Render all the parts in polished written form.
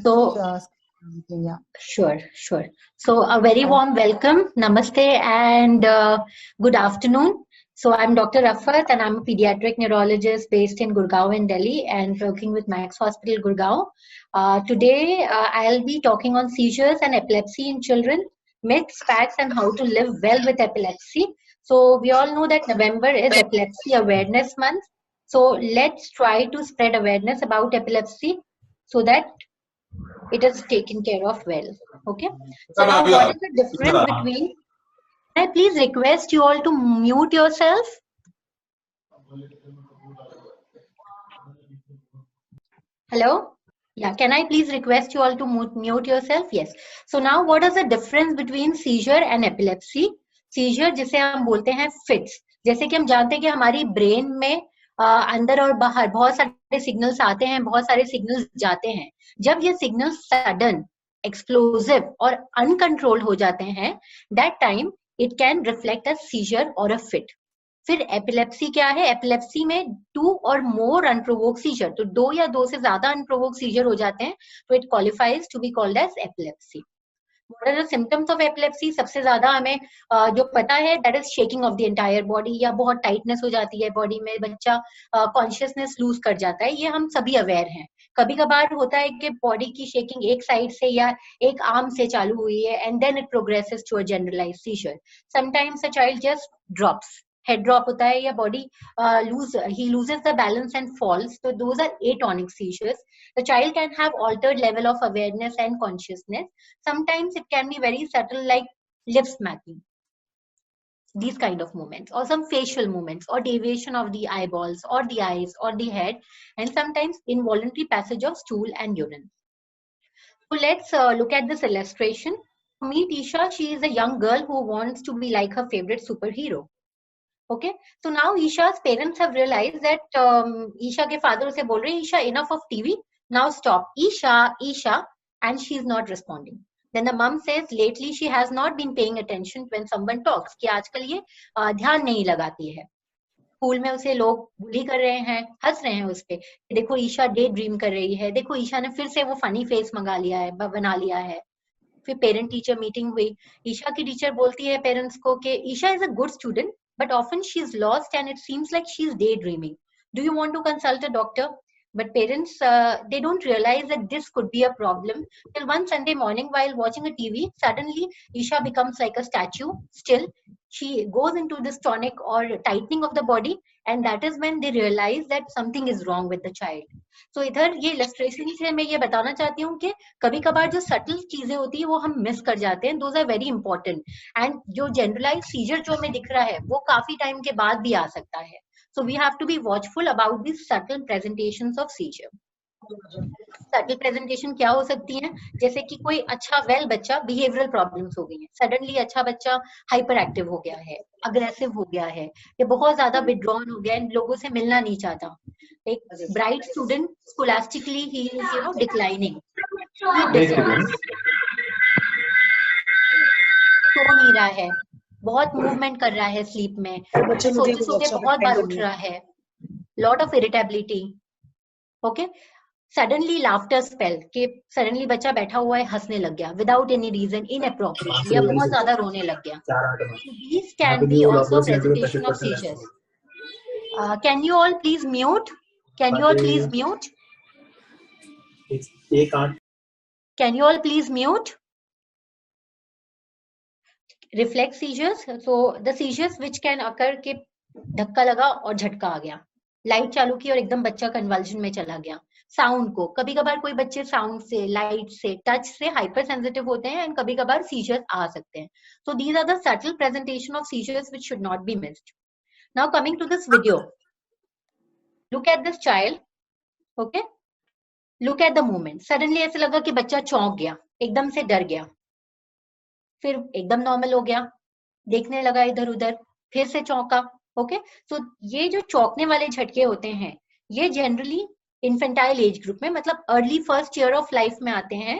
So, Yeah. sure. So, a very warm welcome, namaste, and good afternoon. So, I'm Dr. Rafat, and I'm a pediatric neurologist based in Gurgaon in Delhi and working with Max Hospital, Gurgaon. Today, I'll be talking on seizures and epilepsy in children, myths, facts, and how to live well with epilepsy. So, we all know that November is Epilepsy Awareness Month. So, let's try to spread awareness about epilepsy so that it is taken care of well. Okay. So now what is the difference between, can I please request you all to mute yourself? Hello? Yeah, can I please request you all to mute yourself? Yes. So now what is the difference between seizure and epilepsy? Seizure जिसे हम बोलते हैं fits. जैसे कि हम जानते हैं कि हमारी ब्रेन में अंदर और बाहर बहुत सारे सिग्नल्स आते हैं, बहुत सारे सिग्नल्स जाते हैं. जब ये सिग्नल्स सडन, एक्सप्लोसिव और अनकंट्रोल्ड हो जाते हैं, that time it can reflect a seizure और अ फिट. फिर एपिलेप्सी क्या है? एपिलेप्सी में 2 और मोर अनप्रोवोक सीजर, तो 2 या 2 से ज्यादा अनप्रोवोक सीजर हो जाते हैं, तो it qualifies to be called as epilepsy. What are the symptoms of epilepsy? सबसे ज्यादा हमें जो पता है that is shaking of the entire body, या बहुत टाइटनेस हो जाती है बॉडी में, बच्चा कॉन्शियसनेस लूज कर जाता है, ये हम सभी अवेयर हैं. कभी कभार होता है कि बॉडी की शेकिंग एक साइड से या एक आर्म से चालू हुई है and then it progresses to a generalised seizure. Sometimes a child just drops, head drop होता है या body he loses the balance and falls. So those are atonic seizures. The child can have altered level of awareness and consciousness. Sometimes it can be very subtle, like lip smacking, these kind of movements, or some facial movements, or deviation of the eyeballs or the eyes or the head, and sometimes involuntary passage of stool and urine. So let's look at this illustration. Meet Isha. She is a young girl who wants to be like her favorite superhero. Okay, so now Isha's parents have realized that Isha के father उसे बोल रहे हैं, Isha, enough of TV, now stop, Isha, and she is not responding. Then the mom says lately she has not been paying attention when someone talks, कि आजकल ये ध्यान नहीं लगाती है. स्कूल में उसे लोग बुली कर रहे हैं, हंस रहे हैं उस पे, देखो ईशा डे ड्रीम कर रही है, देखो ईशा ने फिर से वो फनी फेस मंगा लिया है, बना लिया है. फिर पेरेंट टीचर मीटिंग हुई. ईशा की टीचर बोलती है पेरेंट्स को कि Isha is a good student, but often she is lost and it seems like she is daydreaming. Do you want to consult a doctor? But parents, they don't realize that this could be a problem till one Sunday morning while watching a TV, suddenly Isha becomes like a statue still. She goes into this tonic or tightening of the body, and that is when they realize that something is wrong with the child. So इधर ये illustration से मैं ये बताना चाहती हूँ कि कभी कभार जो सटल चीजें होती है वो हम मिस कर जाते हैं. Those are very important. And जो जनरलाइज सीजर जो हमें दिख रहा है वो काफी टाइम के बाद भी आ सकता है. So we have to be watchful about this subtle presentations of seizure. Subtle presentation क्या हो सकती है? जैसे कि कोई अच्छा वेल बच्चा बिहेवियरल प्रॉब्लम्स हो गई है, सडनली अच्छा बच्चा हाइपर एक्टिव हो गया है, अग्रेसिव हो गया है, या बहुत ज्यादा विड्रॉन हो गया है, लोगों से मिलना नहीं चाहता. एक bright student scholastically he is declining, सो नहीं रहा है, बहुत मूवमेंट कर रहा है स्लीप में, सोते सोते बहुत बार उठ रहा है, lot of irritability. Okay, suddenly laughter spell, कि सडनली बच्चा बैठा हुआ है हंसने लग गया विदाउट एनी रीजन, इनअप्रोप्रिएटली, या बहुत ज्यादा रोने लग गया. These can be also presentation of seizures. Can you all please mute? Can you all please mute? Can you all please mute? Reflex seizures. So the seizures which can occur कि धक्का लगा और झटका आ गया, लाइट चालू की और एकदम बच्चा कन्वल्जन में चला गया. साउंड को, कभी कभार कोई बच्चे साउंड से, लाइट से, टच से हाइपर सेंसिटिव होते हैं एंड कभी कभार सीजर्स आ सकते हैं. So these are the subtle presentation of seizures which should not be missed. Now coming to this video, look at this child. Okay, look at the movement. Suddenly ऐसे लगा कि बच्चा चौंक गया, एकदम से डर गया, फिर एकदम नॉर्मल हो गया, देखने लगा इधर उधर, फिर से चौंका. ओके, सो ये जो चौंकने वाले झटके होते हैं ये जनरली इन्फेंटाइल एज ग्रुप में, मतलब early first year of life में आते हैं,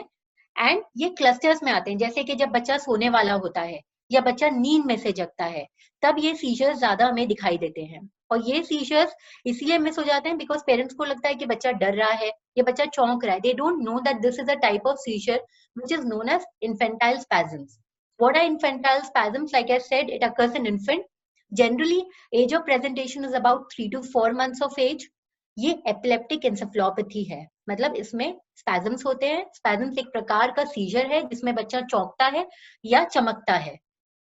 एंड ये क्लस्टर्स में आते हैं. जैसे कि जब बच्चा सोने वाला होता है या बच्चा नींद में से जगता है, तब ये सीजर्स ज्यादा हमें दिखाई देते हैं। और ये सीजर्स इसलिए मिस हो जाते हैं बिकॉज पेरेंट्स को लगता है कि बच्चा डर रहा है या बच्चा चौंक रहा है। They don't know that this is a type of seizure which is known as infantile spasms. What are infantile spasms? Like I said, it occurs in infant. Generally, age of presentation is about 3 to 4 months of age. ये epileptic encephalopathy है, मतलब इसमें स्पैजम्स होते हैं। स्पैजम्स एक प्रकार का scissor है जिसमें बच्चा चौंकता है या चमकता है।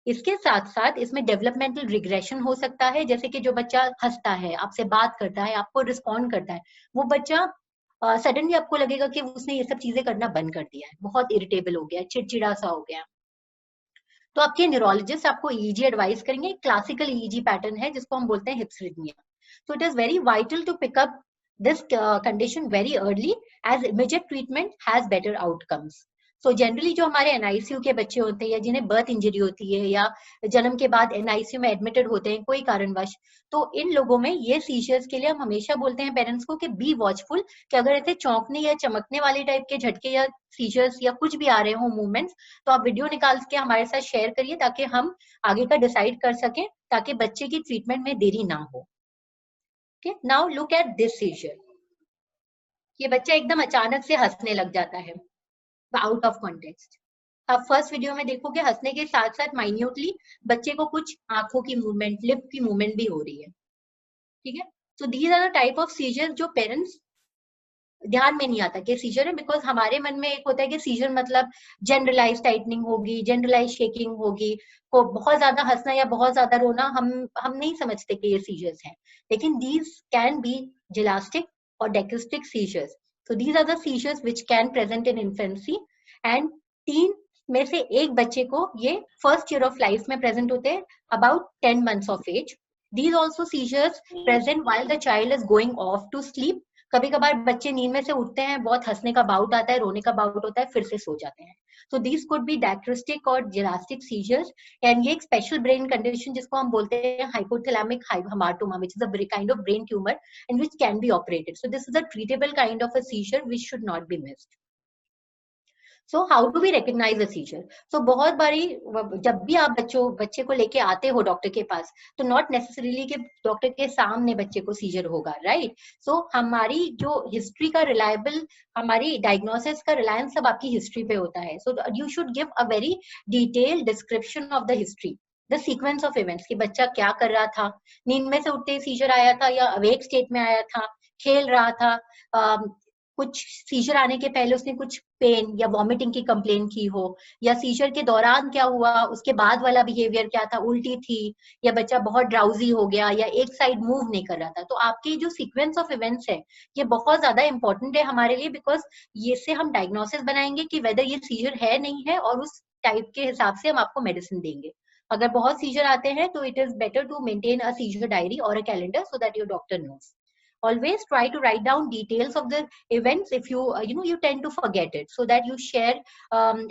इसके साथ साथ इसमें डेवलपमेंटल रिग्रेशन हो सकता है, जैसे कि जो बच्चा हंसता है, आपसे बात करता है, आपको रिस्पॉन्ड करता है, वो बच्चा सडनली आपको लगेगा कि उसने ये सब चीजें करना बंद कर दिया है, बहुत इरिटेबल हो गया, चिड़चिड़ा सा हो गया। तो आपके न्यूरोलॉजिस्ट आपको ईईजी एडवाइस करेंगे। क्लासिकल ईईजी पैटर्न है जिसको हम बोलते हैं हिप्सरिथमिया। So it is very vital to pick up this condition very early, as immediate treatment has better outcomes. So generally जो हमारे एनआईसीयू के बच्चे होते हैं या जिन्हें बर्थ इंजरी होती है या जन्म के बाद एनआईसीयू में एडमिटेड होते हैं कोई कारणवश, तो इन लोगों में ये सीजर्स के लिए हम हमेशा बोलते हैं पेरेंट्स को कि बी वॉचफुल, कि अगर ऐसे चौंकने या चमकने वाले टाइप के झटके या सीजर्स या कुछ भी आ रहे हो मूवमेंट्स, तो आप वीडियो निकाल के हमारे साथ शेयर करिए ताकि हम आगे का डिसाइड कर सकें, ताकि बच्चे की ट्रीटमेंट में देरी ना हो। Okay, now look at this seizure. ये बच्चा एकदम अचानक से हंसने लग जाता है आउट ऑफ कॉन्टेक्स्ट। आप फर्स्ट वीडियो में देखोगे हंसने के साथ साथ माइन्यूटली बच्चे को कुछ आंखों की मूवमेंट, लिप की मूवमेंट भी हो रही है। ठीक है, so these are the type of seizure जो पेरेंट्स ध्यान में नहीं आता कि सीजर है, बिकॉज हमारे मन में एक होता है कि सीजर मतलब जनरलाइज टाइटनिंग होगी, जनरलाइज शेकिंग होगी, को बहुत ज्यादा हंसना या बहुत ज्यादा रोना, हम नहीं समझते कि ये सीजर्स हैं। लेकिन दीज कैन बी जिलास्टिक और डेक्रिस्टिक seizures. So these are the seizures which can present in infancy, and 3 में से एक बच्चे को ये फर्स्ट ईयर ऑफ लाइफ में प्रेजेंट होते हैं about 10 months of age. These also seizures present while the child is going off to sleep. कभी कभार बच्चे नींद में से उठते हैं, बहुत हंसने का बाउट आता है, रोने का बाउट होता है, फिर से सो जाते हैं। So these could be dichrotic और gelastic seizures, and ये एक स्पेशल ब्रेन कंडीशन जिसको हम बोलते हैं hypothalamic hamartoma, which is a kind of brain tumor and which can be operated. So this is a treatable kind of a seizure which should not be missed. So how do we recognize a seizure? So बहुत बारी जब भी आप बच्चे को लेके आते हो डॉक्टर के पास, तो नॉट नेसेसरीली कि डॉक्टर के सामने बच्चे को सीजर होगा, राइट? सो हमारी जो हिस्ट्री का रिलायबल, हमारी डायग्नोसिस का रिलायंस सब आपकी हिस्ट्री पे होता है। So you should give a very detailed description of the history, the sequence of events, कि बच्चा क्या कर रहा था, नींद में से उठते सीजर आया था या अवेक स्टेट में आया था, खेल रहा था, कुछ सीजर आने के पहले उसने कुछ पेन या वॉमिटिंग की कंप्लेन की हो, या सीजर के दौरान क्या हुआ, उसके बाद वाला बिहेवियर क्या था, उल्टी थी या बच्चा बहुत ड्राउजी हो गया या एक साइड मूव नहीं कर रहा था। तो आपके जो सीक्वेंस ऑफ इवेंट्स है ये बहुत ज्यादा इंपॉर्टेंट है हमारे लिए, बिकॉज ये से हम डायग्नोसिस बनाएंगे कि वेदर ये सीजर है नहीं है, और उस टाइप के हिसाब से हम आपको मेडिसिन देंगे। अगर बहुत सीजर आते हैं तो it is better to maintain a seizure diary और a calendar so that your doctor knows. Always try to write down details of the events if you you tend to forget it, so that you share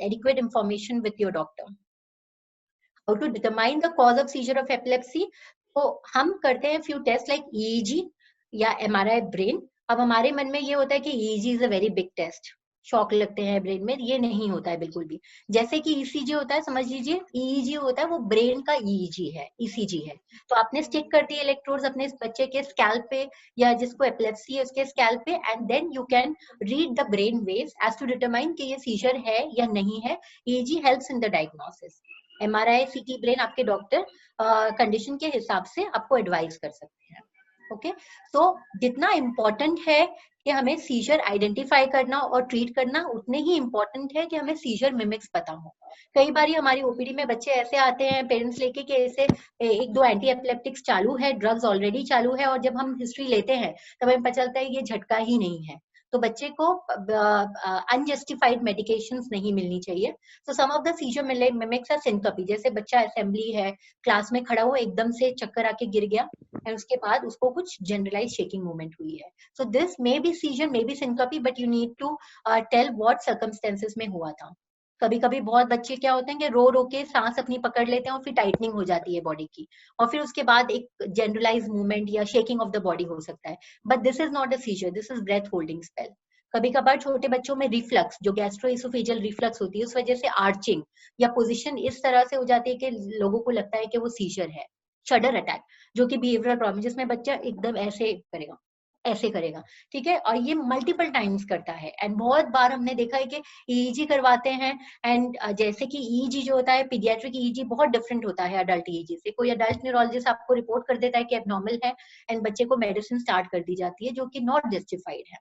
adequate information with your doctor. How to determine the cause of seizure of epilepsy? तो हम करते हैं few tests like EEG या MRI brain. अब हमारे मन में ये होता है कि EEG is a very big test, shock लगते हैं ब्रेन में, ये नहीं होता है बिल्कुल भी। जैसे कि ईसीजी होता है, समझ लीजिए ईईजी होता है वो ब्रेन का ईईजी है, ईसीजी है। तो आपने स्टिक कर दिए इलेक्ट्रोड्स अपने बच्चे के स्कैल्प पे या जिसको एपिलेप्सी है उसके स्कैल्प पे, and then you can read the brain waves as to determine कि ये सीजर है या नहीं है। EEG helps in the diagnosis. MRI CT brain आपके डॉक्टर कंडीशन के हिसाब से आपको एडवाइस कर सकते हैं। ओके, सो जितना इम्पोर्टेंट है कि हमें सीजर आइडेंटिफाई करना और ट्रीट करना, उतने ही इम्पोर्टेंट है कि हमें सीजर मिमिक्स पता हो। कई बार हमारी ओपीडी में बच्चे ऐसे आते हैं पेरेंट्स लेके कि ऐसे 1-2 एंटी एपिलेप्टिक्स चालू है, ड्रग्स ऑलरेडी चालू है, और जब हम हिस्ट्री लेते हैं तब हमें पता चलता है ये झटका ही नहीं है। तो बच्चे को अनजस्टिफाइड मेडिकेशंस नहीं मिलनी चाहिए। तो some of the seizure mimics are syncope, जैसे बच्चा असेंबली है, क्लास में खड़ा हो, एकदम से चक्कर आके गिर गया और उसके बाद उसको कुछ जनरलाइज शेकिंग मूवमेंट हुई है। So this may be seizure, may be syncope, but you need to tell what circumstances में हुआ था। कभी कभी बहुत बच्चे क्या होते हैं कि रो रो के सांस अपनी पकड़ लेते हैं और फिर टाइटनिंग हो जाती है बॉडी की, और फिर उसके बाद एक जनरलाइज मूवमेंट या शेकिंग ऑफ द बॉडी हो सकता है, but this is not a seizure, this is breath holding spell. कभी कभार छोटे बच्चों में रिफ्लक्स, जो गैस्ट्रोइसोफेजियल रिफ्लक्स होती है, उस वजह से आर्चिंग या पोजीशन इस तरह से हो जाती है कि लोगों को लगता है कि वो सीजर है। शडर अटैक, जो कि बिहेवियरल प्रॉब्लम, जिसमें बच्चा एकदम ऐसे करेगा, ऐसे करेगा, ठीक है, और ये मल्टीपल टाइम्स करता है। एंड बहुत बार हमने देखा है कि ईईजी करवाते हैं, एंड जैसे कि ईईजी जो होता है, पीडियाट्रिक ईईजी बहुत डिफरेंट होता है अडल्ट ईईजी से। कोई अडल्ट न्यूरोलॉजिस्ट आपको रिपोर्ट कर देता है कि एबनॉर्मल है, एंड बच्चे को मेडिसिन स्टार्ट कर दी जाती है, जो कि नॉट जस्टिफाइड है,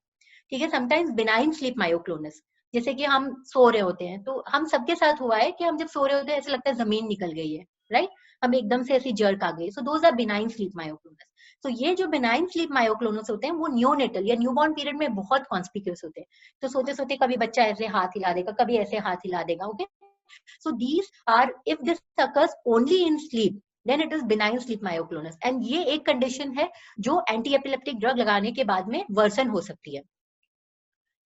ठीक है। समटाइम्स बिनाइन स्लीप मायोक्लोनस, जैसे कि हम सो रहे होते हैं, तो हम सबके साथ हुआ है कि हम जब सो रहे होते हैं ऐसा लगता है जमीन निकल गई है, राइट, हम एकदम से ऐसी जर्क आ गई। So those are benign sleep myoclonus. तो ये जो बिनाइन स्लीप मायोक्लोनस होते हैं वो न्यूनेटल या न्यूबॉर्न पीरियड में बहुत कॉन्स्पिक्यूअस होते हैं। तो सोते सोते कभी बच्चा ऐसे हाथ हिला देगा, कभी ऐसे हाथ हिला देगा, okay. So these are, if this occurs only in sleep, then it is benign sleep myoclonus. And ये एक कंडीशन है जो एंटी एपिलेप्टिक ड्रग लगाने के बाद में वर्सन हो सकती है।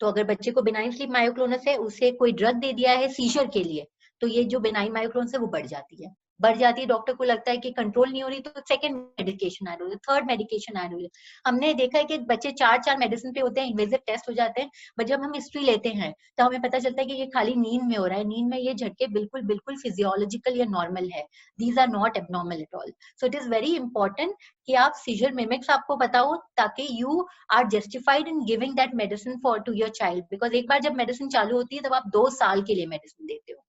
तो अगर बच्चे को बिनाइन स्लीप मायोक्लोनस है, उसे कोई ड्रग दे दिया है सीजर के लिए, तो ये जो बिनाइन मायोक्लोनस है वो बढ़ जाती है, बढ़ जाती है। डॉक्टर को लगता है कि कंट्रोल नहीं हो रही, तो सेकंड मेडिकेशन ऐड हो रही है, थर्ड मेडिकेशन ऐड हो रही है। हमने देखा है कि बच्चे 4 मेडिसिन पे होते हैं, इन्वेजिव टेस्ट हो जाते हैं, बट जब हम हिस्ट्री लेते हैं तो हमें पता चलता है कि ये खाली नींद में हो रहा है, नींद में ये झटके बिल्कुल बिल्कुल फिजियोलॉजिकल या नॉर्मल है, these are not abnormal at all. So it is very important कि आप सीजर मिमिक्स आपको पता हो, ताकि you are justified in giving that medicine for to your child, because एक बार जब मेडिसिन चालू होती है तब आप 2 साल के लिए मेडिसिन देते हो,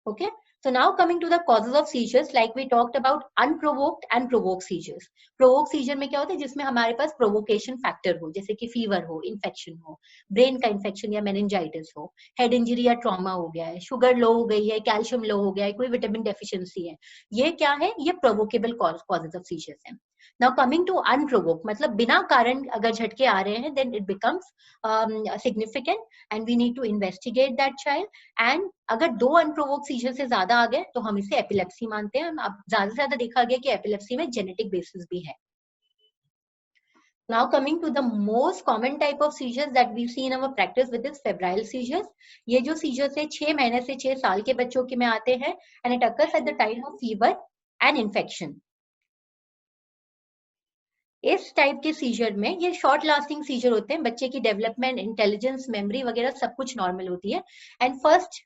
okay. So now coming to the causes of seizures, like we talked about unprovoked and provoked seizures. Provoked seizure में क्या होता है, जिसमें हमारे पास provocation factor हो, जैसे कि फीवर हो, इन्फेक्शन हो, ब्रेन का इन्फेक्शन या मेनिंजाइटिस हो, हेड इंजरी या ट्रॉमा हो गया है, शुगर लो हो गई है, कैल्शियम लो हो गया है, कोई विटामिन डेफिशिएंसी है, ये क्या है, ये प्रोवोकेबल कॉजेज ऑफ सीजर्स है। नाउ कमिंग टू अनप्रोवोक, मतलब बिना कारण अगर झटके आ रहे हैं, then it becomes significant and we need to investigate that child. And अगर 2 अनप्रोवोक्ड सीजर से ज्यादा आ गए तो हम इसे एपिलेप्सी मानते हैं। अब ज्यादा से ज्यादा देखा गया कि एपिलेप्सी में जेनेटिक बेसिस भी है। Now coming to the most common type of seizures that we see in our practice with is febrile seizures. ये जो seizures है 6 महीने से 6 साल के बच्चों के में आते हैं, and it occurs at the time of fever and infection. इस टाइप के सीजर में ये शॉर्ट लास्टिंग सीजर होते हैं, बच्चे की डेवलपमेंट, इंटेलिजेंस, मेमोरी वगैरह सब कुछ नॉर्मल होती है। एंड फर्स्ट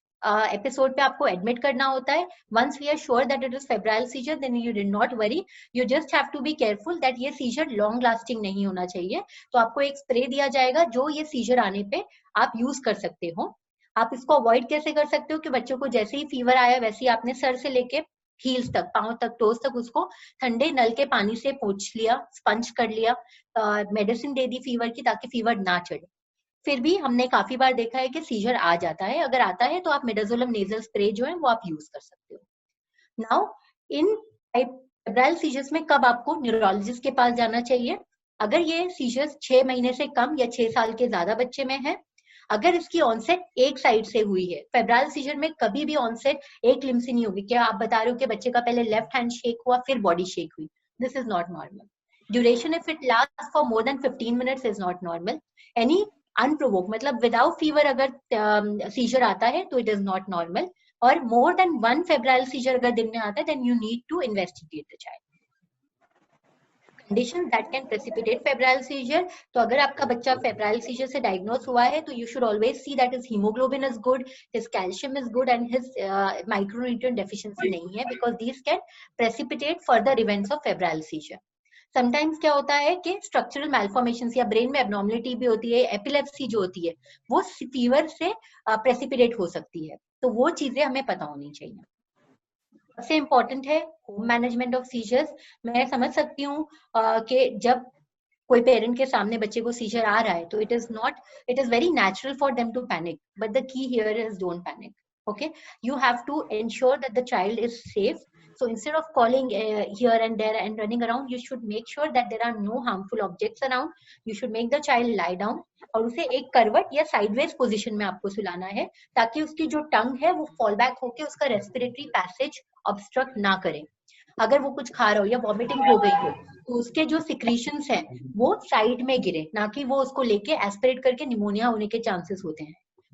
एपिसोड पे आपको एडमिट करना होता है। Once we are sure that it is febrile seizure, then you did not worry, you just have to be careful that ये सीजर लॉन्ग लास्टिंग नहीं होना चाहिए। तो आपको एक स्प्रे दिया जाएगा जो ये सीजर आने पे आप यूज कर सकते हो। आप इसको अवॉइड कैसे कर सकते हो कि बच्चों को जैसे ही फीवर आया वैसे ही आपने सर से लेके हील्स तक, पांव तक, टोस तक उसको ठंडे नल के पानी से पोंछ लिया, स्पंज कर लिया, मेडिसिन दे दी फीवर की ताकि फीवर ना चढ़े। फिर भी हमने काफी बार देखा है कि सीजर आ जाता है, अगर आता है तो आप मिडाजोलम नेजल स्प्रे जो है वो आप यूज कर सकते हो। नाउ इन फेब्राइल सीजर्स में कब आपको न्यूरोलॉजिस्ट के पास जाना चाहिए? अगर ये सीजर्स 6 महीने से कम या 6 साल के ज्यादा बच्चे में है, अगर इसकी ऑनसेट एक साइड से हुई है, फेब्राइल सीजर में कभी भी ऑनसेट एक लिम्ब से नहीं होगी। क्या आप बता रहे हो कि बच्चे का पहले लेफ्ट हैंड शेक हुआ फिर बॉडी शेक हुई? This is not normal. Duration if it last for more than 15 minutes is not normal. Any unprovoke मतलब विदाउट फीवर अगर सीजर आता है तो इट इज नॉट नॉर्मल। और मोर देन 1 फेब्राइल सीजर अगर दिन में आता है, then you need to investigate the child. Condition that can precipitate febrile seizure, तो अगर आपका बच्चा फेब्राइल सीजर से डायग्नोज हुआ है तो you should always see that his haemoglobin is good, his calcium is good and his micronutrient deficiency नहीं है, because these can precipitate further events of febrile seizure. Sometimes क्या होता है कि स्ट्रक्चरल मैल्फॉर्मेशन या ब्रेन में एब्नॉर्मलिटी भी होती है, एपिलेप्सी जो होती है वो फीवर से प्रेसिपिटेट हो सकती है, तो वो चीजें हमें पता होनी चाहिए। सबसे इम्पोर्टेंट है होम मैनेजमेंट ऑफ सीजर्स। मैं समझ सकती हूँ कि जब कोई पेरेंट के सामने बच्चे को सीजर आ रहा है तो it is very natural for them to panic, but the key here is don't panic, okay. You have to ensure that the child is safe, so instead of calling here and there and running around, you should make sure that there are no harmful objects around. You should make the child lie down और उसे एक करवट या sideways position में आपको सुलाना है, ताकि उसकी जो टंग है वो फॉल बैक होके उसका रेस्पिरेटरी पैसेज ऑब्स्ट्रक्ट ना करे। अगर वो कुछ खा रहा हो या वॉमिटिंग हो गई हो तो उसके जो सिक्रीशंस हैं वो साइड में गिरे, ना कि वो उसको लेके एस्पिरेट करके निमोनिया होने के चांसेस होते हैं,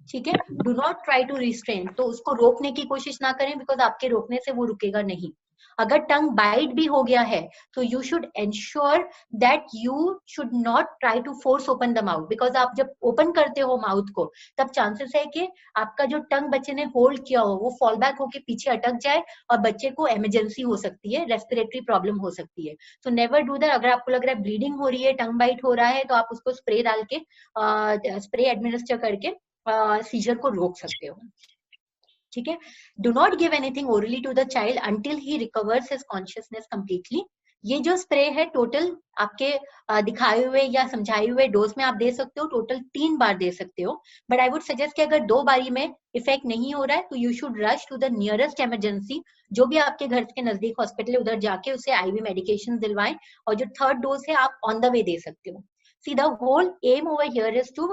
ठीक है। Do not try to restrain, तो उसको रोकने की कोशिश ना करें, बिकॉज आपके रोकने से वो रुकेगा नहीं। अगर टंग बाइट भी हो गया है तो you should ensure that you should not try to force open the mouth, because आप जब ओपन करते हो माउथ को तब चांसेस है कि आपका जो टंग बच्चे ने होल्ड किया हो वो फॉल बैक होके पीछे अटक जाए और बच्चे को इमरजेंसी हो सकती है, रेस्पिरेटरी प्रॉब्लम हो सकती है। तो नेवर डू दैट। अगर आपको लग रहा है ब्लीडिंग हो रही है, टंग बाइट हो रहा है, तो आप उसको स्प्रे डाल के स्प्रे एडमिनिस्टर करके सीजर को रोक सकते हो। ठीक है। Do not give anything orally to the child until he recovers his consciousness completely. ये जो स्प्रे है टोटल आपके दिखाए हुए या समझाए हुए डोज में आप दे सकते हो, टोटल 3 बार दे सकते हो। बट आई वुड सजेस्ट कि अगर 2 बारी में इफेक्ट नहीं हो रहा है तो you should rush to the nearest emergency, जो भी आपके घर के नजदीक हॉस्पिटल है उधर जाके उसे आईवी मेडिकेशन दिलवाएं, और जो 3rd डोज है आप ऑन द वे दे सकते हो। See, the whole aim over here is to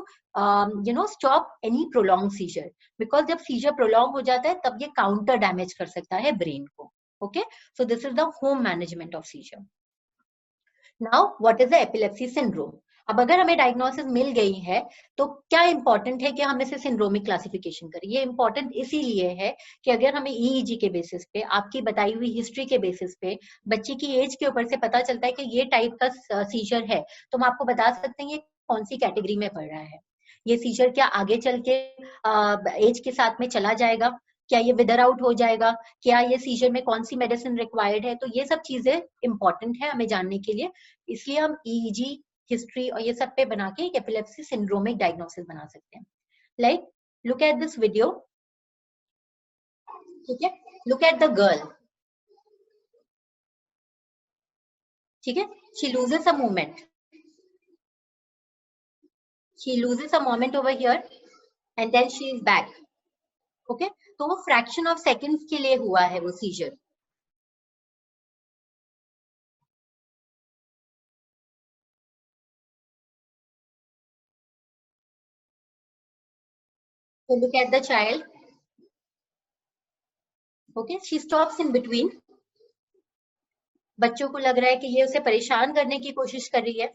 stop any prolonged seizure, because जब seizure prolong हो जाता है तब ये counter damage कर सकता है brain को। Okay, so this is the home management of seizure. Now, what is the epilepsy syndrome? अब अगर हमें डायग्नोसिस मिल गई है तो क्या इंपॉर्टेंट है कि हम इसे सिंड्रोमिक क्लासिफिकेशन करें। ये इंपॉर्टेंट इसीलिए है कि अगर हमें ईईजी के बेसिस पे, आपकी बताई हुई हिस्ट्री के बेसिस पे, बच्चे की एज के ऊपर से पता चलता है कि ये टाइप का सीजर है, तो हम आपको बता सकते हैं ये कौन सी कैटेगरी में पड़ रहा है। ये सीजर क्या आगे चल के एज के साथ में चला जाएगा, क्या ये विदर आउट हो जाएगा, क्या ये सीजर में कौन सी मेडिसिन रिक्वायर्ड है, तो ये सब चीजें इंपॉर्टेंट है हमें जानने के लिए। इसलिए हम ईईजी, हिस्ट्री और ये सब पे बना के एक एपिलेप्सी सिंड्रोमिक डायग्नोसिस बना सकते हैं। Like look at this video. ठीक है, लुक एट द गर्ल। ठीक है, she loses a movement, she loses a moment over here and then she is back. Okay, तो वो फ्रैक्शन ऑफ सेकंड्स के लिए हुआ है वो scissor. So look at the child. Okay, she stops in between. बच्चों को लग रहा है कि ये उसे परेशान करने की कोशिश कर रही है,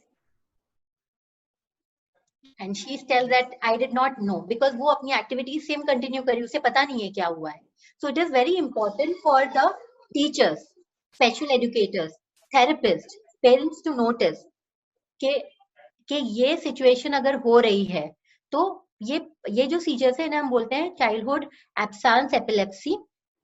and she tell that I did not know, because वो अपनी एक्टिविटी सेम कंटिन्यू करी, उसे पता नहीं है क्या हुआ है। So it is very important for the teachers, special educators, therapist, parents to notice कि ये सिचुएशन अगर हो रही है तो ये जो सीजर्स है ना, हम बोलते हैं चाइल्डहुड एब्सेंस एपिलेप्सी।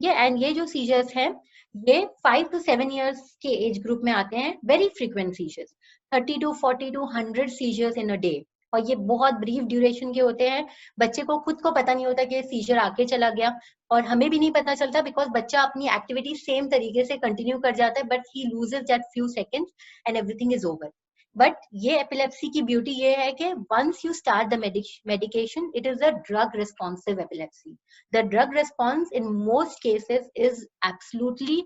ये जो सीजर्स हैं ये 5 to 7 इयर्स के एज ग्रुप में आते हैं। Very frequent seizures, 30 to 40 to 100 seizures in a day, और ये बहुत ब्रीफ ड्यूरेशन के होते हैं। बच्चे को खुद को पता नहीं होता कि सीजर आके चला गया, और हमें भी नहीं पता चलता, बिकॉज बच्चा अपनी एक्टिविटी सेम तरीके से कंटिन्यू कर जाता है, but he loses that few seconds and everything is over. But ये एपिलेप्सी की ब्यूटी ये है कि once you start the medication, it is a drug responsive epilepsy. The drug response in most cases is absolutely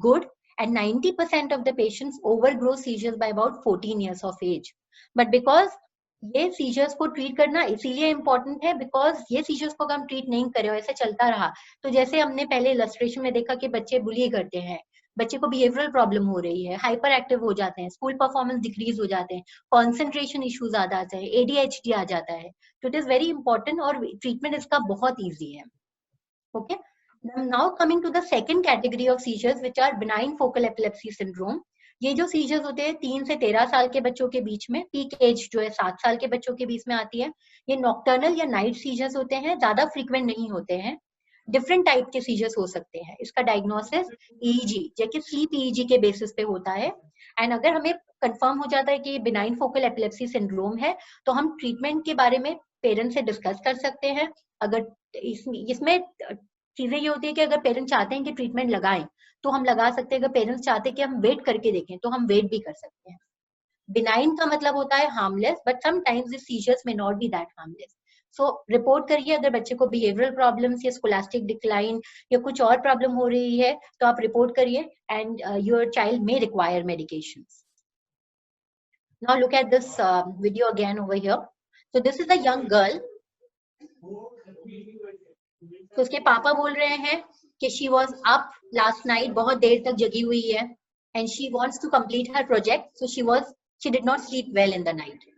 good, and 90% of the patients overgrow seizures by about 14 years of age. But because ये seizures को treat करना इसीलिए important है, because ये seizures को अगर हम treat नहीं करे और ऐसे चलता रहा, तो जैसे हमने पहले इलस्ट्रेशन में देखा कि बच्चे बुली करते हैं, बच्चे को बिहेवियरल प्रॉब्लम हो रही है, हाइपर एक्टिव हो जाते हैं, स्कूल परफॉर्मेंस डिक्रीज हो जाते हैं, कॉन्सेंट्रेशन इश्यूज आ जाते हैं, एडीएचडी आ जाता है। तो इट इज वेरी इंपॉर्टेंट, और ट्रीटमेंट इसका बहुत ईजी है। Okay, now coming to the second category of seizures which are benign focal epilepsy syndrome. ये जो सीजर्स होते हैं 3 से 13 साल के बच्चों के बीच में, पीक एज जो है 7 साल के बच्चों के बीच में आती है। ये नॉक्टर्नल या नाइट सीजर्स होते हैं, ज्यादा फ्रीक्वेंट नहीं होते हैं। डिफरेंट टाइप के सीजर्स हो सकते हैं। इसका डायग्नोसिस ईईजी जैसे स्लीप ईईजी के बेसिस पे होता है, एंड अगर हमें कंफर्म हो जाता है कि बिनाइन फोकल एपिलेप्सी सिंड्रोम है तो हम ट्रीटमेंट के बारे में पेरेंट्स से डिस्कस कर सकते हैं। अगर इसमें चीजें ये होती है कि अगर पेरेंट्स चाहते हैं कि ट्रीटमेंट लगाएं तो हम लगा सकते हैं, अगर पेरेंट्स चाहते हैं कि हम वेट करके देखें तो हम वेट भी कर सकते हैं। बिनाइन का मतलब होता है harmless, but sometimes this seizures may not be that harmless. So report करिए अगर बच्चे को बिहेवियरल प्रॉब्लम्स या स्कोलास्टिक डिक्लाइन या कुछ और प्रॉब्लम हो रही है तो आप रिपोर्ट करिए, and your child may require medications. Now look at this video again over here. So this is a young girl. तो उसके पापा बोल रहे हैं कि she was up last night, बहुत देर तक जगी हुई है, and she wants to complete her project, so she did not sleep well in the night.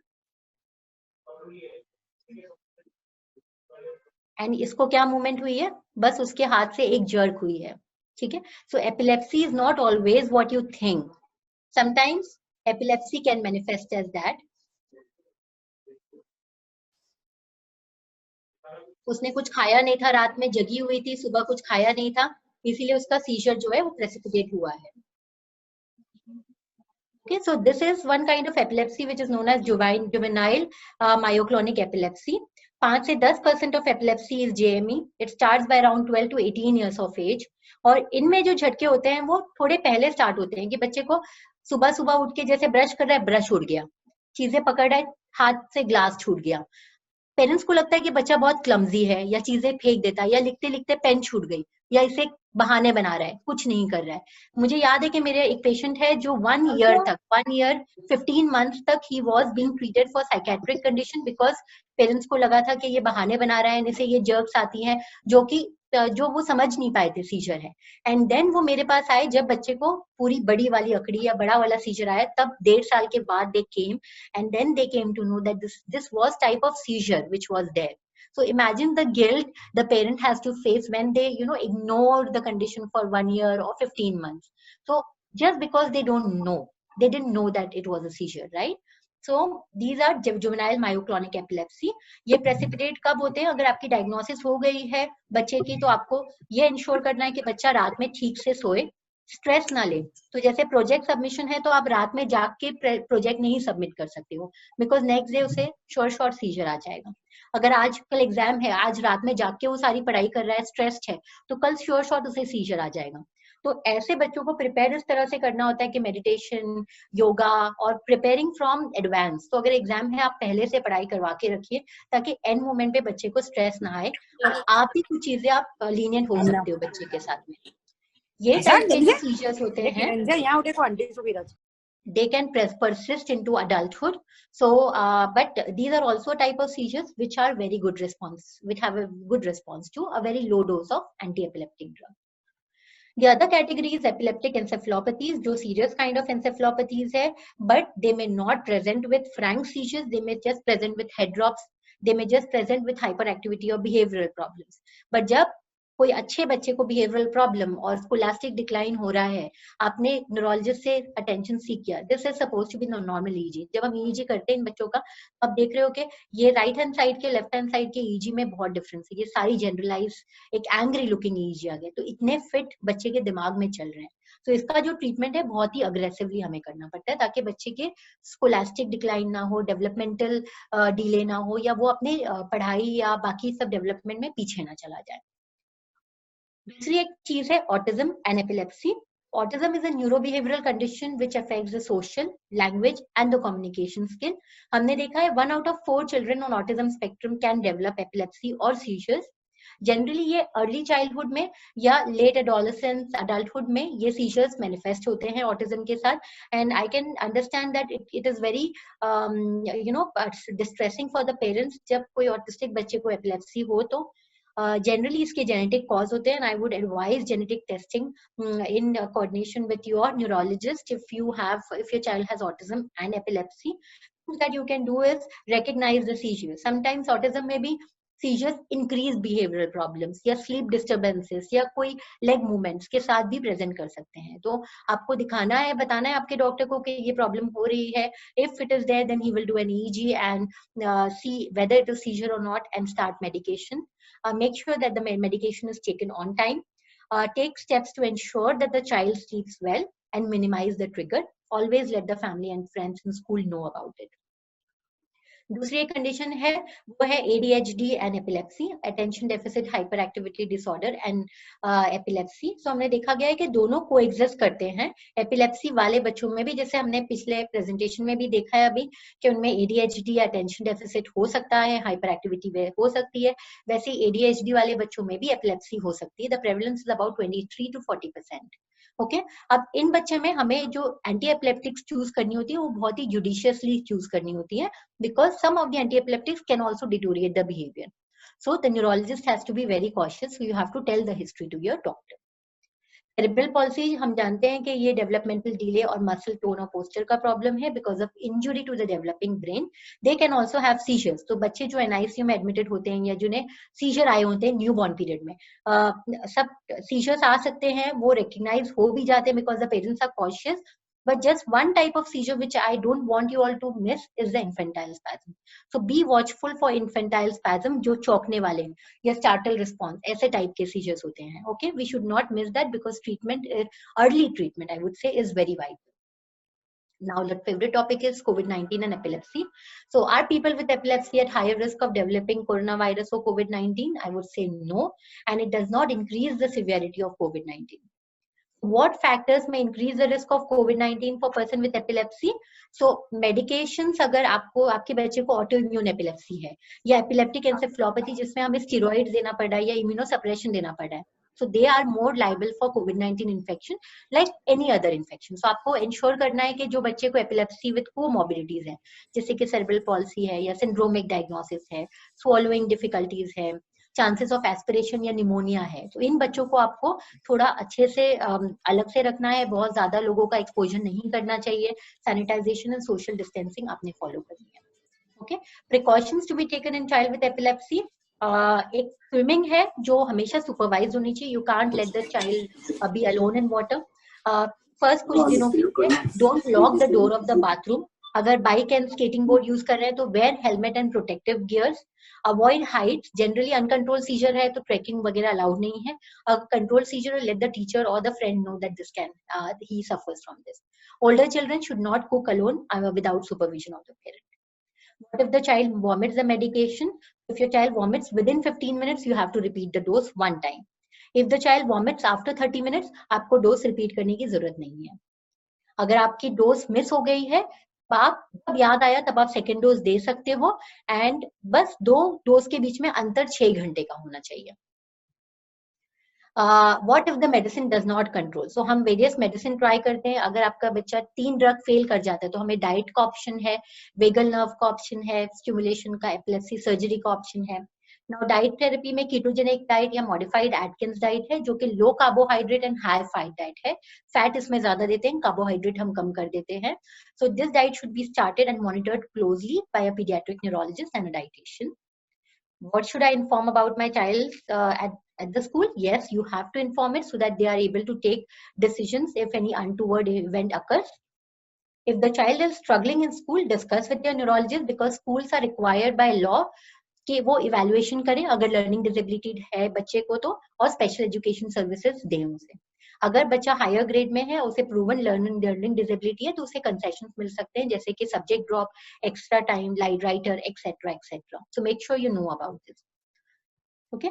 And इसको क्या मूवमेंट हुई है, बस उसके हाथ से एक जर्क हुई है, ठीक है. So epilepsy is not always what you think. Sometimes epilepsy can manifest as that. उसने कुछ खाया नहीं था, रात में जगी हुई थी, सुबह कुछ खाया नहीं था, इसीलिए उसका सीजर जो है वो प्रेसिपिटेट हुआ है. Okay, so this is one kind of epilepsy which is known as juvenile myoclonic epilepsy. 5 से 10% of epilepsy is JME. It starts by around 12 to 18 years of age. और इनमें जो झटके होते हैं वो थोड़े पहले स्टार्ट होते हैं कि बच्चे को सुबह सुबह उठ के जैसे ब्रश कर रहा है, ब्रश उड़ गया, चीजें पकड़ रहा है, हाथ से ग्लास छूट गया. पेरेंट्स को लगता है कि बच्चा बहुत क्लमजी है, या चीजें फेंक देता है, या लिखते लिखते पेन छूट गई, या इसे बहाने बना रहा है, कुछ नहीं कर रहा है. मुझे याद है कि मेरे एक पेशेंट है जो 1 ईयर तक 1 ईयर 15 मंथ तक he was being treated for psychiatric condition, because parents को लगा था कि ये बहाने बना रहा है, इनसे ये जर्क्स आती हैं जो वो समझ नहीं पाए थे सीजर है. एंड देन वो मेरे पास आए जब बच्चे को पूरी बड़ी वाली अकड़ी या बड़ा वाला सीजर आया, तब 1.5 साल के बाद they came, and then they came to know that this was type of seizure which was there. So imagine the guilt the parent has to face when they ignore the condition for 1 year or 15 months. So just because they didn't know that it was a seizure, right? So these are juvenile myoclonic epilepsy. ये precipitate कब होते हैं? अगर आपकी diagnosis हो गई है बच्चे की, तो आपको ये ensure करना है कि बच्चा रात में ठीक से सोए, स्ट्रेस ना ले. तो जैसे प्रोजेक्ट सबमिशन है, तो आप रात में जाग के प्रोजेक्ट नहीं सबमिट कर सकते हो, बिकॉज नेक्स्ट डे उसे शॉर्ट सीजर आ जाएगा. अगर आज कल एग्जाम है, आज रात में जाग के वो सारी पढ़ाई कर रहा है, स्ट्रेस्ड है, तो कल शॉर्ट उसे सीजर आ जाएगा. तो ऐसे बच्चों को प्रिपेयर इस तरह से करना होता है कि मेडिटेशन, योगा और प्रिपेयरिंग फ्रॉम एडवांस. तो अगर एग्जाम है, आप पहले से पढ़ाई करवा के रखिए, ताकि एंड मोमेंट पे बच्चे को स्ट्रेस ना आए, और आप भी कुछ चीजें आप लीनियंट हो सकते हो बच्चे के साथ में. ये टाइप के जो सीजर्स होते हैं, they can persist into adulthood. So but these are also a type of seizures which are very good response, which have a good response to a very low dose of anti-epileptic drug. The other category is epileptic encephalopathies, जो serious kind of encephalopathies है, but they may not present with frank seizures, they may just present with head drops, they may just present with hyperactivity or behavioral problems. But जब कोई अच्छे बच्चे को behavioural problem और scholastic decline हो रहा है, आपने न्यूरोलॉजिस्ट से अटेंशन सीख किया, this is suppose to be normal EEG. जब हम ईजी करते हैं इन बच्चों का, अब देख रहे हो कि ये राइट हैंड साइड के लेफ्ट हैंड साइड के ईजी में बहुत डिफरेंस है, ये सारी जनरलाइज एक एंग्री लुकिंग ईजी आ गए, तो इतने फिट बच्चे के दिमाग में चल रहे हैं. तो इसका जो ट्रीटमेंट है बहुत ही अग्रेसिवली हमें करना पड़ता है, ताकि बच्चे के स्कोलास्टिक डिक्लाइन ना हो, डेवलपमेंटल डिले ना हो, या वो अपने पढ़ाई या बाकी सब डेवलपमेंट में पीछे ना चला जाए. दूसरी एक चीज है autism and epilepsy. Autism is a neurobehavioral condition which affects the social, language and the communication skill. हमने देखा है 1 out of 4 children on autism spectrum can develop epilepsy or seizures. Generally ये अर्ली चाइल्डहुड में या late adolescence, adulthood में ये seizures manifest होते हैं ऑटिज्म के साथ. And I can understand that it is very distressing for the parents जब कोई ऑटिस्टिक बच्चे को एपिलेप्सी हो. तो generally इसके genetic cause होते हैं, and I would advise genetic testing in coordination with your neurologist if your child has autism and epilepsy. That you can do is recognize the seizures. Sometimes autism में भी seizures increase behavioral problems या sleep disturbances या कोई leg movements के साथ भी present कर सकते हैं. तो आपको दिखाना है, बताना है आपके डॉक्टर को कि ये problem हो रही है. If it is there, then he will do an EEG and see whether it is seizure or not and start medication. Make sure that the medication is taken on time. Take steps to ensure that the child sleeps well and minimize the trigger. Always let the family and friends in school know about it. दूसरी एक condition है वो है ADHD and epilepsy, attention deficit hyper activity disorder and epilepsy. So हमने देखा गया है कि दोनों कोएग्जिस्ट करते हैं एपिलेप्सी वाले बच्चों में भी, जैसे हमने पिछले प्रेजेंटेशन में भी देखा है अभी कि उनमें ADHD या अटेंशन डेफिसिट हो सकता है, हाइपर एक्टिविटी हो सकती है. वैसे ADHD वाले बच्चों में भी एपिलेप्सी हो सकती है. The prevalence is about 23 to 40%. Okay, अब इन बच्चे में हमें जो एंटी एपिलेप्टिक्स चूज करनी होती है वो बहुत ही जुडिशियसली चूज करनी होती है, because some of the anti-epileptics can also deteriorate the behavior. So the neurologist has to be very cautious. So you have to tell the history to your doctor. Cerebral palsy हम जानते हैं कि ये developmental delay और muscle tone और posture का problem है because of injury to the developing brain. They can also have seizures. तो बच्चे जो एनआईसीयू में एडमिटेड होते हैं या जिन्हें सीजर आए होते हैं न्यू बॉर्न पीरियड में, सब सीजर्स आ सकते हैं, वो रिकग्नाइज हो भी जाते हैं because the parents are cautious. But just one type of seizure which I don't want you all to miss is the infantile spasm. So be watchful for infantile spasm जो चौंकने वाले हैं या startle response ऐसे type के seizures होते हैं. Okay, we should not miss that because treatment, early treatment I would say is very vital. Now the favorite topic is COVID-19 and epilepsy. So are people with epilepsy at higher risk of developing coronavirus or COVID-19? I would say no, and it does not increase the severity of COVID-19. What factors may increase the risk of COVID-19 for person with epilepsy? So medications, अगर आपको आपके बच्चे को autoimmune epilepsy है या epileptic encephalopathy जिसमें हमें steroids देना पड़ रहा है या immunosuppression देना पड़ रहा है, so they are more liable for COVID-19 infection like any other infection. So आपको ensure करना है कि जो बच्चे को epilepsy with comorbidities है, जैसे कि cerebral palsy है या syndromic diagnosis है, swallowing difficulties है, चांसेस ऑफ एस्पिरेशन या निमोनिया है, तो इन बच्चों को आपको थोड़ा अच्छे से अलग से रखना है. बहुत ज्यादा लोगों का एक्सपोजर नहीं करना चाहिए. सैनिटाइजेशन एंड सोशल डिस्टेंसिंग आपने फॉलो करनी है. Okay, precautions to be taken in child with epilepsy. एक स्विमिंग है जो हमेशा सुपरवाइज होनी चाहिए. You can't let the child be alone in water. First कुछ दिनों के लिए don't lock the door of the bathroom. अगर bike and skating board use कर रहे हैं तो wear helmet and protective gears. Avoid heights. Generally uncontrol scissor है तो ट्रैकिंग वगैरह अलाउड नहीं है. Control seizure, let the teacher और the friend know that this can he suffers from this. Older children should not cook alone without supervision of the parent. What if the child vomits the medication? If your child vomits within 15 minutes, you have to repeat the dose one time. If the child vomits after 30 minutes, आपको dose repeat करने की जरूरत नहीं है. अगर आपकी dose miss हो गई है, आप जब याद आया तब आप सेकेंड डोज दे सकते हो. एंड बस 2 डोज के बीच में अंतर 6 घंटे का होना चाहिए. What if the medicine does not control? So हम वेरियस मेडिसिन ट्राई करते हैं. अगर आपका बच्चा 3 ड्रग फेल कर जाता है तो हमें डाइट का ऑप्शन है, वेगल नर्व का ऑप्शन है, स्टिमुलेशन का, एपिलेप्सी सर्जरी का ऑप्शन है. नाउ डाइट थेरेपी में कीटोजेनिक डाइट या मॉडिफाइड एटकिंस डाइट है जो कि लो carbohydrate and high fat diet है. फैट इसमें ज्यादा देते हैं, कार्बोहाइड्रेट हम कम कर देते हैं. So this diet should be started and monitored closely by a paediatric neurologist and a dietitian. What should I inform about my child at the school? Yes, you have to inform it so that they are able to take decisions if any untoward event occurs. If the child is struggling in school, discuss with your neurologist because schools are required by law कि वो evaluation करें अगर learning disability है बच्चे को तो, और special education services दें उसे. अगर बच्चा हायर ग्रेड में है, उसे प्रूवन लर्निंग डिसेबिलिटी है तो उसे कंसेशंस मिल सकते हैं जैसे कि subject drop, extra time, light writer, etcetera etcetera. So make sure you know about this. Okay,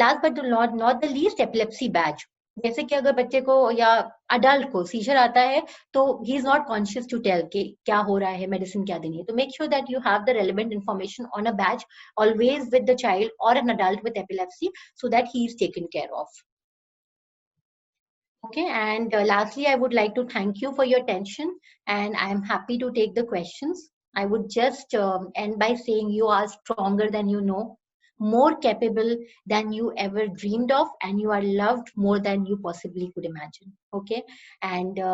last but not the least, epilepsy badge. जैसे कि अगर बच्चे को या अडल्ट को सीजर आता है तो he is not conscious to tell कि क्या हो रहा है, मेडिसिन क्या देनी है, तो make sure that you have the relevant information on a badge always with the child और an adult with epilepsy so that he is taken care of. Okay, and lastly, I would like to thank you for your attention, and I am happy to take the questions. I would just end by saying you are stronger than you know, more capable than you ever dreamed of, and you are loved more than you possibly could imagine. Okay, and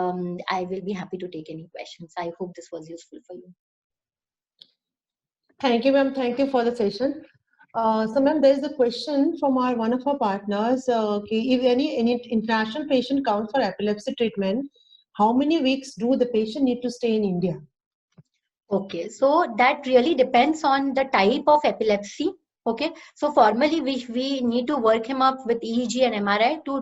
I will be happy to take any questions. I hope this was useful for you. Thank you, ma'am. Thank you for the session. So, ma'am, there is a question from one of our partners. If any international patient comes for epilepsy treatment, how many weeks do the patient need to stay in India? Okay, so that really depends on the type of epilepsy. Okay, so formally we need to work him up with EEG and MRI to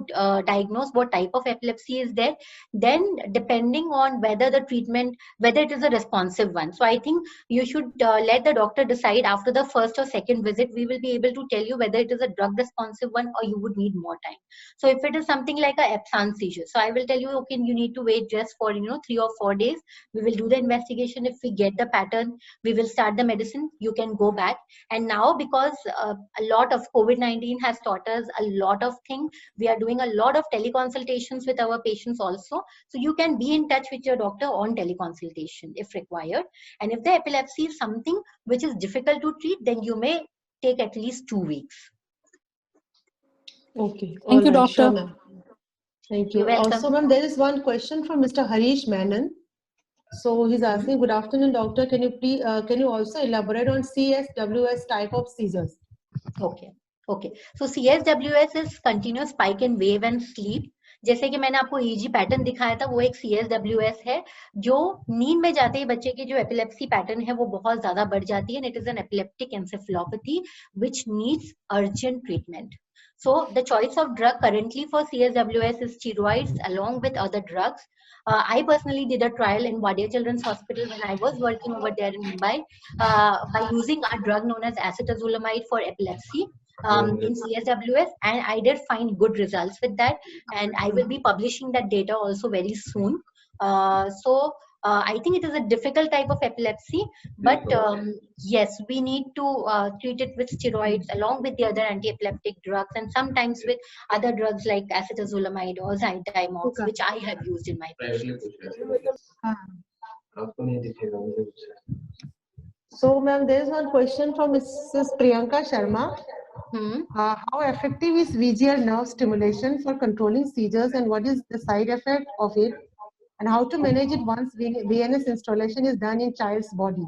diagnose what type of epilepsy is there. Then depending on whether the treatment, whether it is a responsive one. So I think you should let the doctor decide after the first or second visit. We will be able to tell you whether it is a drug responsive one or you would need more time. So if it is something like a absence seizure, so I will tell you, okay, you need to wait just for 3 or 4 days. We will do the investigation. If we get the pattern, we will start the medicine. You can go back. And now because a lot of COVID-19 has taught us a lot of things. We are doing a lot of teleconsultations with our patients also. So you can be in touch with your doctor on teleconsultation if required. And if the epilepsy is something which is difficult to treat, then you may take at least 2 weeks. Okay. Thank you, doctor. Sure, ma'am. Thank you. You're welcome. Also, ma'am, there is one question from Mr. Harish Menon. So he's asking, good afternoon, doctor. Can you please, can you also elaborate on CSWS type of seizures? Okay. So CSWS is continuous spike in wave and sleep. जैसे कि मैंने आपको EEG pattern दिखाया था, वो एक CSWS है जो नींद में जाते ही बच्चे की जो एपिलेप्सी पैटर्न है वो बहुत ज्यादा बढ़ जाती है. And it is an epileptic encephalopathy which needs urgent treatment. So the choice of drug currently for CSWS is steroids along with other drugs. I personally did a trial in Wadia Children's Hospital when I was working over there in Mumbai by using a drug known as acetazolamide for epilepsy. In CSWS, and I did find good results with that, and I will be publishing that data also very soon. I think it is a difficult type of epilepsy, but yes, we need to treat it with steroids along with the other anti-epileptic drugs, and sometimes with other drugs like acetazolamide or Zymox, which I have used in my patients. So, ma'am, there is one question from Mrs. Priyanka Sharma. How effective is VGL nerve stimulation for controlling seizures, and what is the side effect of it, and how to manage it once VNS installation is done in child's body?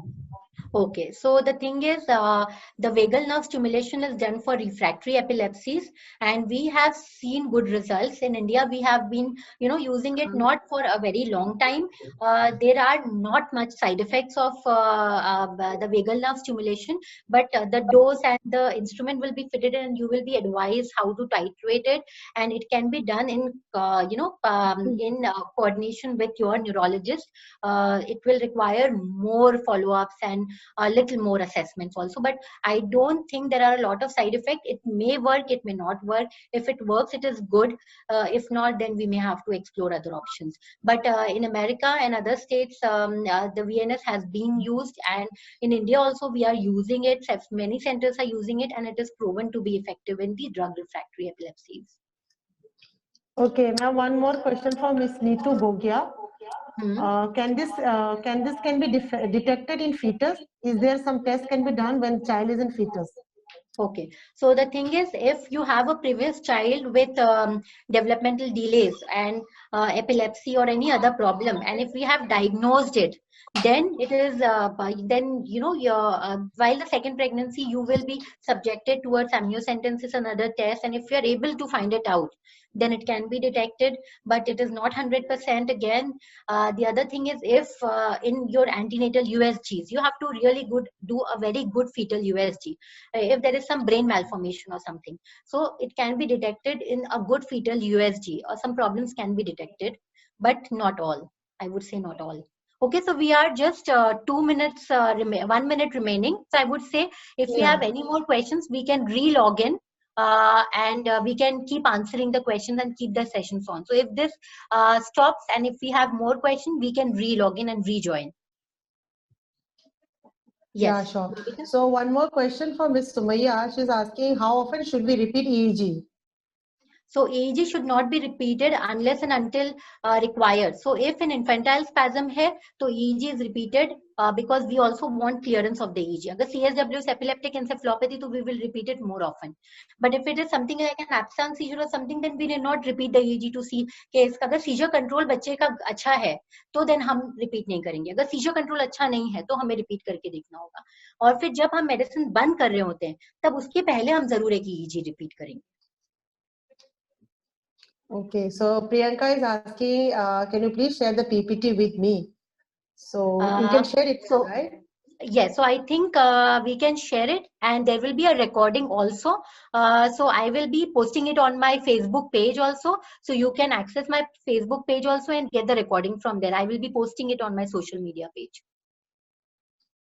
Okay, so the thing is, the vagal nerve stimulation is done for refractory epilepsies, and we have seen good results. In India, we have been, using it not for a very long time. There are not much side effects of the vagal nerve stimulation, but the dose and the instrument will be fitted, and you will be advised how to titrate it, and it can be done in, coordination with your neurologist. It will require more follow-ups and a little more assessments also, but I don't think there are a lot of side effects. It may work, it may not work. If it works, it is good. If not, then we may have to explore other options. But in America and other states, the VNS has been used, and in India also we are using it. Many centers are using it, and it is proven to be effective in the drug refractory epilepsies. Okay, now one more question from Ms. Neetu Bogia. Can this be detected in fetus? Is there some test can be done when child is in fetus? Okay, so the thing is, if you have a previous child with developmental delays and epilepsy or any other problem, and if we have diagnosed it, then it is then while the second pregnancy you will be subjected towards amniocentesis and other tests, and if you are able to find it out, then it can be detected, but it is not 100% again. The other thing is, if in your antenatal USGs, you have to really do a very good fetal USG. If there is some brain malformation or something, so it can be detected in a good fetal USG, or some problems can be detected, but not all. I would say not all. Okay, so we are just 2 minutes, 1 minute remaining. So I would say, if we have any more questions, we can re-log in. And we can keep answering the questions and keep the sessions on. So if this stops, and if we have more questions, we can re-log in and rejoin. Yes. Yeah, sure. So one more question from Ms. Sumaya. She's asking, how often should we repeat EEG? So EEG should not be repeated unless and until required. So if an infantile spasm hai, so EEG is repeated because we also want clearance of the EEG. Agar CSW is epileptic encephalopathy, so we will repeat it more often. But if it is something like an absence seizure or something, then we will not repeat the EEG to see कि अगर seizure control बच्चे का अच्छा है, तो then हम repeat नहीं करेंगे. अगर seizure control अच्छा नहीं है, तो हमें repeat करके देखना होगा. और फिर जब हम medicine बंद कर रहे होते हैं, तब उसके पहले हम जरूर एक EEG repeat करेंगे. Okay, so Priyanka is asking, can you please share the PPT with me? So you can share it, right? Yes, so I think we can share it, and there will be a recording also. So I will be posting it on my Facebook page also. So you can access my Facebook page also and get the recording from there. I will be posting it on my social media page.